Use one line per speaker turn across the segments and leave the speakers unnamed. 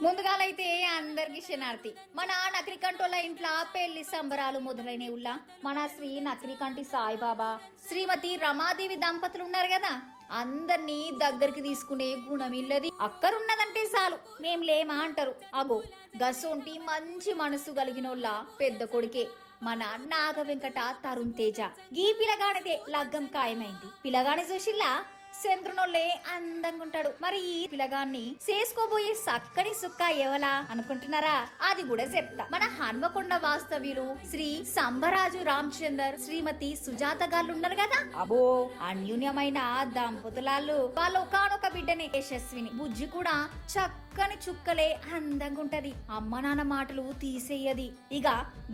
ముందుగాలైతే అందరికి శనార్థి మన నక్రికంటోళ్ళ ఇంట్లో పెళ్లి సంబరాలు మొదలైన ఉల్లా మన శ్రీ నక్రికంటి సాయిబాబా శ్రీమతి రమాదేవి దంపతులు ఉన్నారు కదా, అందరినీ దగ్గరికి తీసుకునే గుణం ఇల్లది. అక్కరున్నదంటే చాలు మేం లేమా అంటారు. అగో గసొంటి మంచి మనసు కలిగినోళ్ళ పెద్ద కొడుకే మన నాగ వెంకట తరుణ్ తేజ. గీ పిలగానిదే లగ్గం ఖాయమైంది. పిలగాని చూసిల్లా చంద్రునోళ్ళే అందంగా ఉంటాడు. మరి ఈ పిలగాన్ని చేసుకోబోయే సక్కని సుక్క ఎవలా అనుకుంటున్నారా? అది కూడా చెప్తా. మన హన్మకొండ వాస్తవ్యులు శ్రీ సంబరాజు రామచందర్ శ్రీమతి సుజాత గారు ఉన్నారు కదా, అబో అన్యూన్యమైన దంపతులాళ్ళు. వాళ్ళు ఒకనొక బిడ్డని యశస్విని బుజ్జి కూడా చక్కని చుక్కలే అందంగా ఉంటది. అమ్మ నాన్న మాటలు తీసేయది. ఇక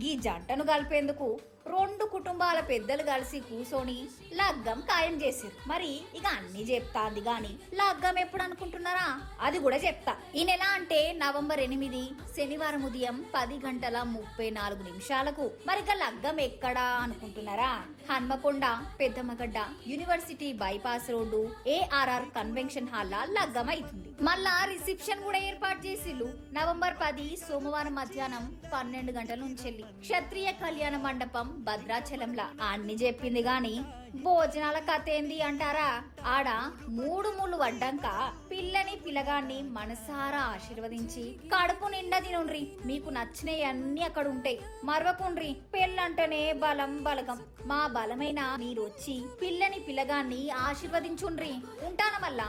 ఈ జంటను కలిపేందుకు రెండు కుటుంబాల పెద్దలు కలిసి కూసోని లగ్గం ఖాయం చేసారు. మరి ఇక అన్ని చెప్తాంది గాని లగ్గం ఎప్పుడు అనుకుంటున్నారా? అది కూడా చెప్తా. ఈ నెల అంటే నవంబర్ 8 శనివారం ఉదయం 10:34 మరి ఇక లగ్గం ఎక్కడా అనుకుంటున్నారా? Hanamkonda Peddammagadda university bypass road ARR convention hall లా లగ్గం అవుతుంది. మళ్ళా రిసెప్షన్ కూడా ఏర్పాటు చేసిల్లు. నవంబర్ 10 సోమవారం మధ్యాహ్నం 12 గంటల నుంచి క్షత్రియ కళ్యాణ మండపం భద్రాచలంలా. అన్ని చెప్పింది గాని భోజనాల కథ ఏంది అంటారా? ఆడ 3 ముళ్ళు వడ్డాక పిల్లని పిల్లగాన్ని మనసారా ఆశీర్వదించి కడుపు నిండా తినుండ్రి. మీకు నచ్చినవి అన్ని అక్కడ ఉంటాయి. మరవకుండ్రి. పెళ్ళంటేనే బలం బలగం. మా బలమైన మీరొచ్చి పిల్లని పిల్లగాన్ని ఆశీర్వదించుండ్రి. ఉంటాన మళ్ళా.